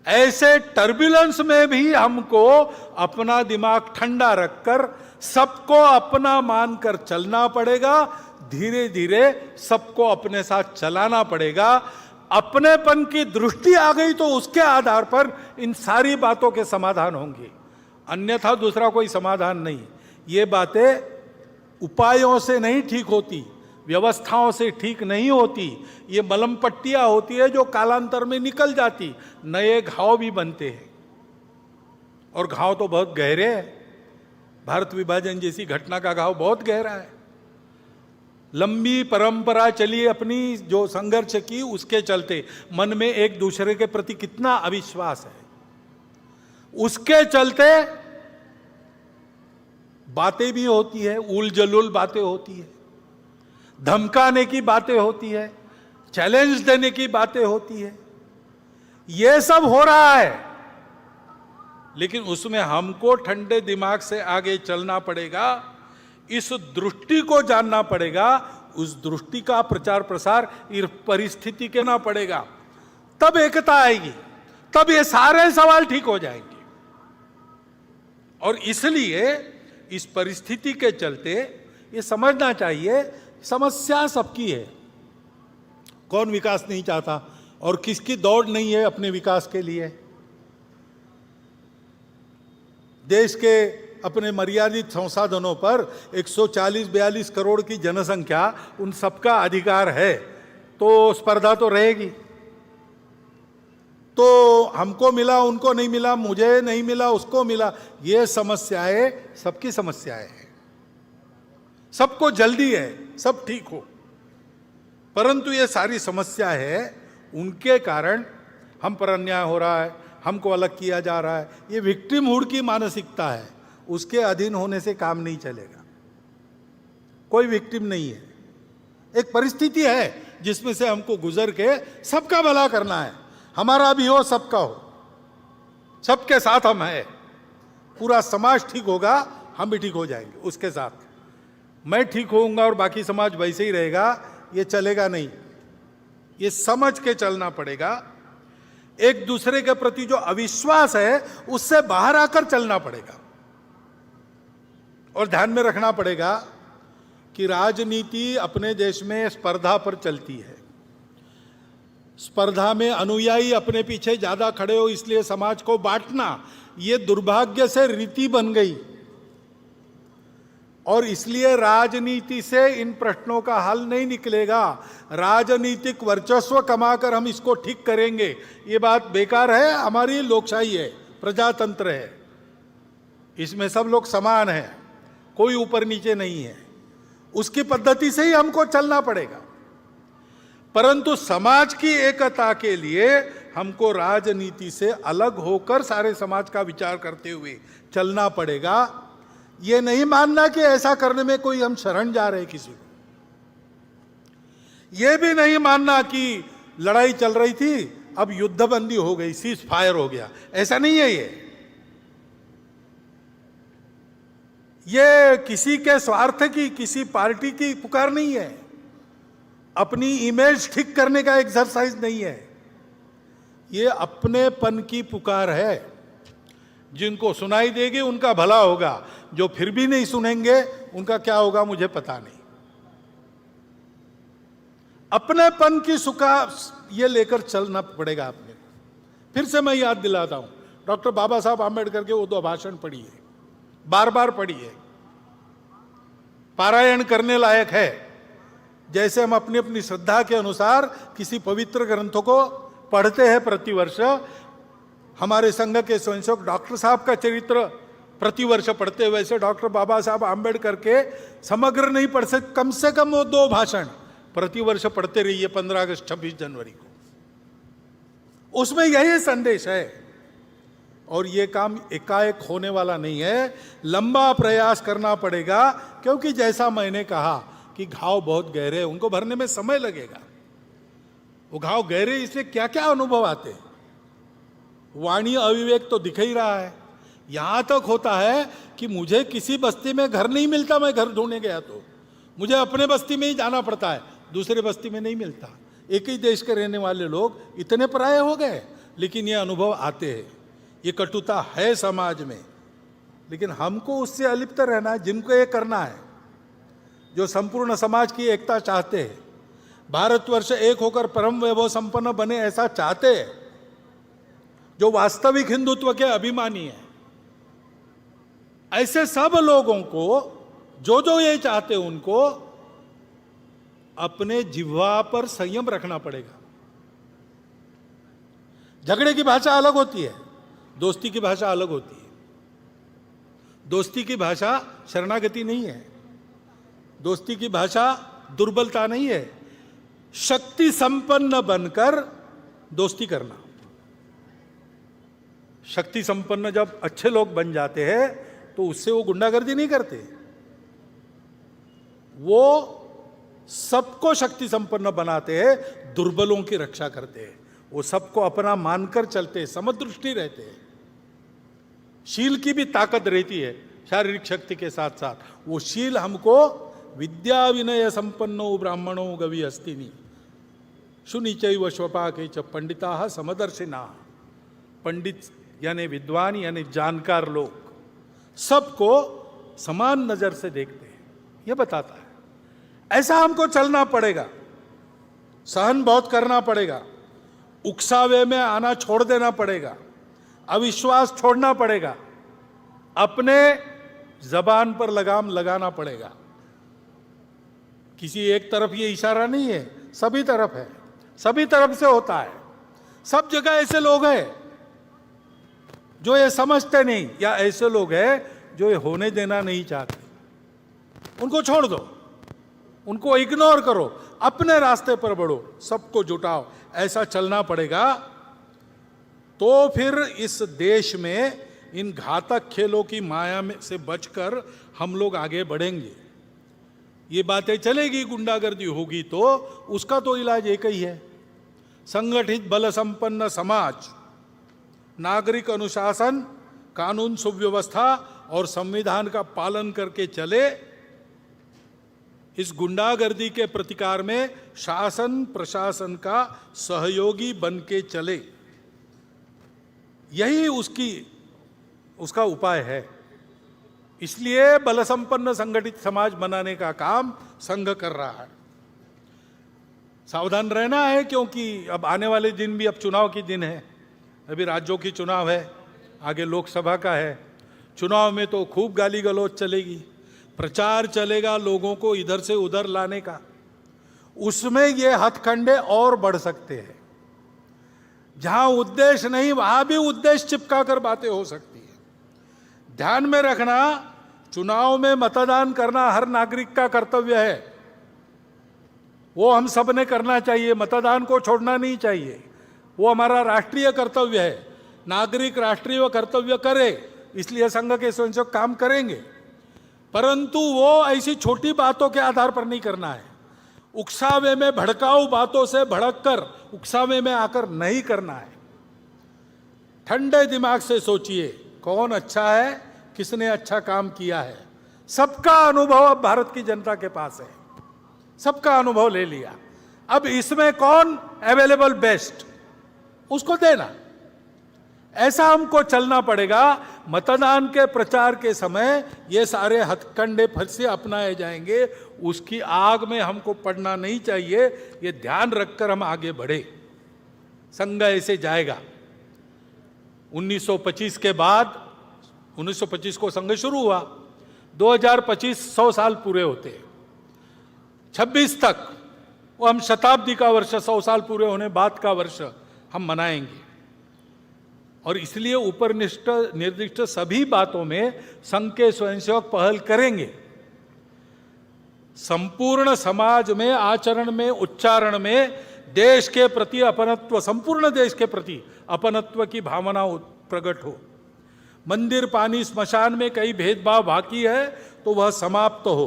ऐसे टर्बुलेंस में भी हमको अपना दिमाग ठंडा रखकर सबको अपना मानकर चलना पड़ेगा। धीरे धीरे सबको अपने साथ चलाना पड़ेगा। अपनेपन की दृष्टि आ गई तो उसके आधार पर इन सारी बातों के समाधान होंगे, अन्यथा दूसरा कोई समाधान नहीं। ये बातें उपायों से नहीं ठीक होती, व्यवस्थाओं से ठीक नहीं होती। ये मलम पट्टियां होती है जो कालांतर में निकल जाती, नए घाव भी बनते हैं, और घाव तो बहुत गहरे हैं। भारत विभाजन जैसी घटना का घाव बहुत गहरा है। लंबी परंपरा चली अपनी जो संघर्ष की, उसके चलते मन में एक दूसरे के प्रति कितना अविश्वास है, उसके चलते बातें भी होती है, उल जलुल बातें होती है, धमकाने की बातें होती है, चैलेंज देने की बातें होती है। यह सब हो रहा है, लेकिन उसमें हमको ठंडे दिमाग से आगे चलना पड़ेगा। इस दृष्टि को जानना पड़ेगा, उस दृष्टि का प्रचार प्रसार इस परिस्थिति के ना पड़ेगा, तब एकता आएगी, तब ये सारे सवाल ठीक हो जाएंगे। और इसलिए इस परिस्थिति के चलते ये समझना चाहिए, समस्या सबकी है। कौन विकास नहीं चाहता और किसकी दौड़ नहीं है अपने विकास के लिए। देश के अपने मर्यादित संसाधनों पर 140-42 करोड़ की जनसंख्या, उन सबका अधिकार है, तो स्पर्धा तो रहेगी। तो हमको मिला, उनको नहीं मिला, मुझे नहीं मिला, उसको मिला, ये समस्याएं सबकी समस्याएं हैं। सबको जल्दी है सब ठीक हो, परंतु ये सारी समस्या है, उनके कारण हम पर अन्याय हो रहा है, हमको अलग किया जा रहा है। ये विक्टिमहुड की मानसिकता है, उसके अधीन होने से काम नहीं चलेगा। कोई विक्टिम नहीं है, एक परिस्थिति है जिसमें से हमको गुजर के सबका भला करना है। हमारा भी हो, सबका हो, सबके साथ हम हैं। पूरा समाज ठीक होगा, हम भी ठीक हो जाएंगे उसके साथ। मैं ठीक होऊंगा और बाकी समाज वैसे ही रहेगा, ये चलेगा नहीं। ये समझ के चलना पड़ेगा। एक दूसरे के प्रति जो अविश्वास है उससे बाहर आकर चलना पड़ेगा। और ध्यान में रखना पड़ेगा कि राजनीति अपने देश में स्पर्धा पर चलती है। स्पर्धा में अनुयायी अपने पीछे ज्यादा खड़े हो इसलिए समाज को बांटना, यह दुर्भाग्य से रीति बन गई। और इसलिए राजनीति से इन प्रश्नों का हल नहीं निकलेगा। राजनीतिक वर्चस्व कमाकर हम इसको ठीक करेंगे, ये बात बेकार है। हमारी लोकशाही है, प्रजातंत्र है, इसमें सब लोग समान हैं, कोई ऊपर नीचे नहीं है। उसकी पद्धति से ही हमको चलना पड़ेगा। परंतु समाज की एकता के लिए हमको राजनीति से अलग होकर सारे समाज का विचार करते हुए चलना पड़ेगा। ये नहीं मानना कि ऐसा करने में कोई हम शरण जा रहे किसी को। यह भी नहीं मानना कि लड़ाई चल रही थी अब युद्धबंदी हो गई, सीज फायर हो गया, ऐसा नहीं है। ये किसी के स्वार्थ की, किसी पार्टी की पुकार नहीं है, अपनी इमेज ठीक करने का एक्सरसाइज नहीं है। ये अपनेपन की पुकार है। जिनको सुनाई देगी उनका भला होगा, जो फिर भी नहीं सुनेंगे उनका क्या होगा मुझे पता नहीं। अपनेपन की सुखा ये लेकर चलना पड़ेगा आपने। फिर से मैं याद दिलाता हूं, डॉक्टर बाबा साहब आंबेडकर के वो 2 भाषण पढ़िए, बार बार पढ़िए, पारायण करने लायक है। जैसे हम अपनी अपनी श्रद्धा के अनुसार किसी पवित्र ग्रंथों को पढ़ते हैं प्रतिवर्ष, हमारे संघ के स्वयंसेवक डॉक्टर साहब का चरित्र प्रतिवर्ष पढ़ते, वैसे डॉक्टर बाबा साहब आंबेडकर के समग्र नहीं पढ़ सकते, कम से कम वो 2 भाषण प्रतिवर्ष पढ़ते रहिए 15 अगस्त 26 जनवरी को। उसमें यही संदेश है। और ये काम एकाएक होने वाला नहीं है, लंबा प्रयास करना पड़ेगा। क्योंकि जैसा मैंने कहा कि घाव बहुत गहरे हैं, उनको भरने में समय लगेगा। वो घाव गहरे इसलिए क्या क्या अनुभव आते हैं। वाणी अविवेक तो दिख ही रहा है। यहां तक होता है कि मुझे किसी बस्ती में घर नहीं मिलता, मैं घर ढूंढने गया तो मुझे अपने बस्ती में ही जाना पड़ता है, दूसरे बस्ती में नहीं मिलता। एक ही देश के रहने वाले लोग इतने पराये हो गए, लेकिन ये अनुभव आते हैं। ये कटुता है समाज में, लेकिन हमको उससे अलिप्त रहना है। जिनको ये करना है, जो संपूर्ण समाज की एकता चाहते हैं, भारतवर्ष एक होकर परम वैभव संपन्न बने ऐसा चाहते हैं, जो वास्तविक हिंदुत्व के अभिमानी है, ऐसे सब लोगों को जो जो ये चाहते हैं उनको अपने जिह्वा पर संयम रखना पड़ेगा। झगड़े की भाषा अलग होती है, दोस्ती की भाषा अलग होती है। दोस्ती की भाषा शरणागति नहीं है, दोस्ती की भाषा दुर्बलता नहीं है, शक्ति संपन्न बनकर दोस्ती करना। शक्ति संपन्न जब अच्छे लोग बन जाते हैं तो उससे वो गुंडागर्दी नहीं करते, वो सबको शक्ति संपन्न बनाते हैं, दुर्बलों की रक्षा करते हैं। वो सबको अपना मानकर चलते हैं, समदृष्टि रहते हैं। शील की भी ताकत रहती है शारीरिक शक्ति के साथ साथ। वो शील हमको विद्या विनय संपन्नो ब्राह्मणो गवि हस्तिनी शुनिचैव स्वपाके च पंडिता समदर्शिना। पंडित यानी विद्वान यानी जानकार लोग सबको समान नजर से देखते हैं, यह बताता है। ऐसा हमको चलना पड़ेगा, सहन बहुत करना पड़ेगा, उकसावे में आना छोड़ देना पड़ेगा, अविश्वास छोड़ना पड़ेगा, अपने जबान पर लगाम लगाना पड़ेगा। किसी एक तरफ ये इशारा नहीं है, सभी तरफ है, सभी तरफ से होता है। सब जगह ऐसे लोग हैं जो ये समझते नहीं, या ऐसे लोग हैं जो ये होने देना नहीं चाहते। उनको छोड़ दो, उनको इग्नोर करो, अपने रास्ते पर बढ़ो, सबको जुटाओ। ऐसा चलना पड़ेगा तो फिर इस देश में इन घातक खेलों की माया में से बचकर हम लोग आगे बढ़ेंगे। ये बातें चलेगी, गुंडागर्दी होगी तो उसका तो इलाज एक ही है, संगठित बल संपन्न समाज, नागरिक अनुशासन, कानून सुव्यवस्था और संविधान का पालन करके चले इस गुंडागर्दी के प्रतिकार में शासन प्रशासन का सहयोगी बन के चले, यही उसका उपाय है। इसलिए बल संपन्न संगठित समाज बनाने का काम संघ कर रहा है। सावधान रहना है, क्योंकि अब आने वाले दिन भी, अब चुनाव के दिन है, अभी राज्यों की चुनाव है, आगे लोकसभा का है। चुनाव में तो खूब गाली गलौज चलेगी, प्रचार चलेगा लोगों को इधर से उधर लाने का। उसमें ये हथकंडे और बढ़ सकते हैं। जहां उद्देश्य नहीं, वहां भी उद्देश्य चिपका कर बातें हो सकती है। ध्यान में रखना, चुनाव में मतदान करना हर नागरिक का कर्तव्य है। वो हम सब ने करना चाहिए, मतदान को छोड़ना नहीं चाहिए। वो हमारा राष्ट्रीय कर्तव्य है। नागरिक राष्ट्रीय कर्तव्य करे, इसलिए संघ के स्वयंसेवक काम करेंगे। परंतु वो ऐसी छोटी बातों के आधार पर नहीं करना है। उकसावे में, भड़काऊ बातों से भड़ककर उकसावे में आकर नहीं करना है। ठंडे दिमाग से सोचिए, कौन अच्छा है, किसने अच्छा काम किया है। सबका अनुभव अब भारत की जनता के पास है, सबका अनुभव ले लिया। अब इसमें कौन अवेलेबल बेस्ट, उसको देना। ऐसा हमको चलना पड़ेगा। मतदान के प्रचार के समय ये सारे हथकंडे फिर से अपनाए जाएंगे, उसकी आग में हमको पड़ना नहीं चाहिए। ये ध्यान रखकर हम आगे बढ़े। संघ ऐसे जाएगा। 1925 के बाद, 1925 को संघ शुरू हुआ, 2025 100 साल पूरे होते, 26 तक वो हम शताब्दी का वर्ष, 100 साल पूरे होने बाद का वर्ष हम मनाएंगे। और इसलिए ऊपर निर्दिष्ट सभी बातों में संघ के स्वयंसेवक पहल करेंगे। संपूर्ण समाज में, आचरण में, उच्चारण में देश के प्रति अपनत्व, संपूर्ण देश के प्रति अपनत्व की भावना प्रकट हो। मंदिर, पानी, स्मशान में कई भेदभाव बाकी है तो वह समाप्त हो।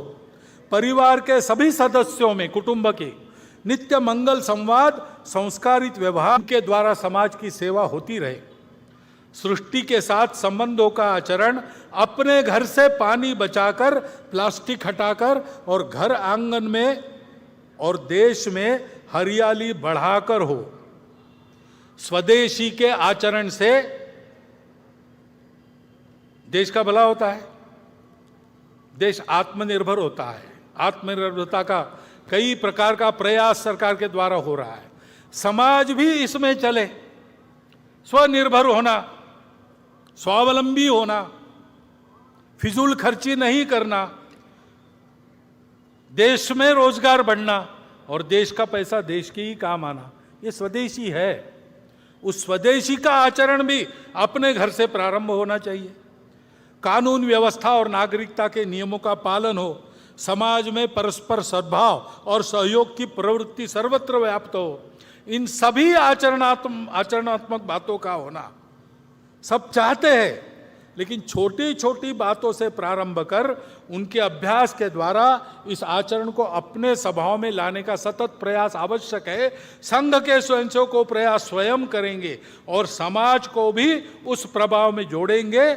परिवार के सभी सदस्यों में, कुटुंब के नित्य मंगल संवाद, संस्कारित व्यवहार के द्वारा समाज की सेवा होती रहे। सृष्टि के साथ संबंधों का आचरण अपने घर से पानी बचाकर, प्लास्टिक हटाकर और घर आंगन में और देश में हरियाली बढ़ाकर हो। स्वदेशी के आचरण से देश का भला होता है, देश आत्मनिर्भर होता है। आत्मनिर्भरता का कई प्रकार का प्रयास सरकार के द्वारा हो रहा है। समाज भी इसमें चले, स्वनिर्भर होना, स्वावलंबी होना, फिजूल खर्ची नहीं करना, देश में रोजगार बढ़ना और देश का पैसा देश के ही काम आना, ये स्वदेशी है। उस स्वदेशी का आचरण भी अपने घर से प्रारंभ होना चाहिए। कानून व्यवस्था और नागरिकता के नियमों का पालन हो। समाज में परस्पर सद्भाव और सहयोग की प्रवृत्ति सर्वत्र व्याप्त हो। इन सभी आचरणात्मक बातों का होना सब चाहते हैं, लेकिन छोटी छोटी बातों से प्रारंभ कर उनके अभ्यास के द्वारा इस आचरण को अपने स्वभाव में लाने का सतत प्रयास आवश्यक है। संघ के स्वयंसेवक को प्रयास स्वयं करेंगे और समाज को भी उस प्रभाव में जोड़ेंगे।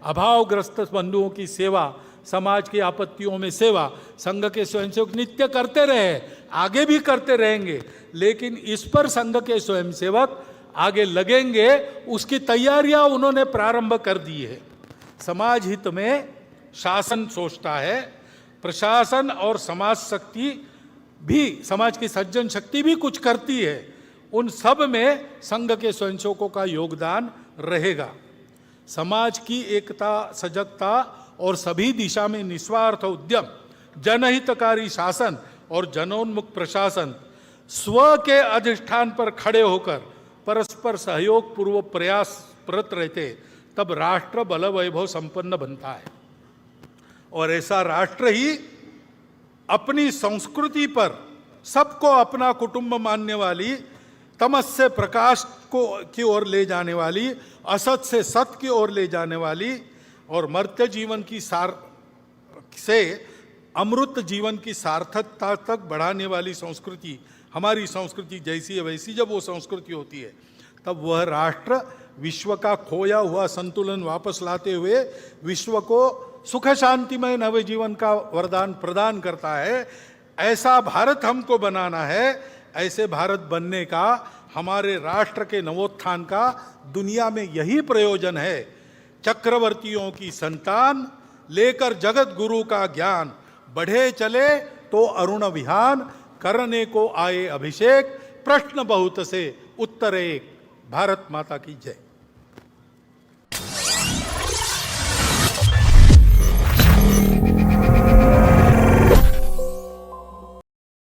अभावग्रस्त बंधुओं की सेवा, समाज की आपत्तियों में सेवा संघ के स्वयंसेवक नित्य करते रहे, आगे भी करते रहेंगे। लेकिन इस पर संघ के स्वयंसेवक आगे लगेंगे, उसकी तैयारियां उन्होंने प्रारंभ कर दी है। समाज हित में शासन सोचता है, प्रशासन और समाज शक्ति भी, समाज की सज्जन शक्ति भी कुछ करती है। उन सब में संघ के स्वयंसेवकों का योगदान रहेगा। समाज की एकता, सजगता और सभी दिशा में निस्वार्थ उद्यम, जनहितकारी शासन और जनोन्मुख प्रशासन स्व के अधिष्ठान पर खड़े होकर परस्पर सहयोग पूर्वक प्रयासरत रहते, तब राष्ट्र बल वैभव संपन्न बनता है। और ऐसा राष्ट्र ही अपनी संस्कृति पर सबको अपना कुटुंब मानने वाली, तमस से प्रकाश की ओर ले जाने वाली, असत से सत की ओर ले जाने वाली और मर्त्य जीवन की से अमृत जीवन की सार्थकता तक बढ़ाने वाली संस्कृति, हमारी संस्कृति जैसी है वैसी जब वो संस्कृति होती है, तब वह राष्ट्र विश्व का खोया हुआ संतुलन वापस लाते हुए विश्व को सुख शांतिमय नव जीवन का वरदान प्रदान करता है। ऐसा भारत हमको बनाना है। ऐसे भारत बनने का, हमारे राष्ट्र के नवोत्थान का दुनिया में यही प्रयोजन है। चक्रवर्तियों की संतान लेकर जगत गुरु का ज्ञान, बढ़े चले तो अरुण विहान, करने को आए अभिषेक, प्रश्न बहुत से उत्तर एक। भारत माता की जय।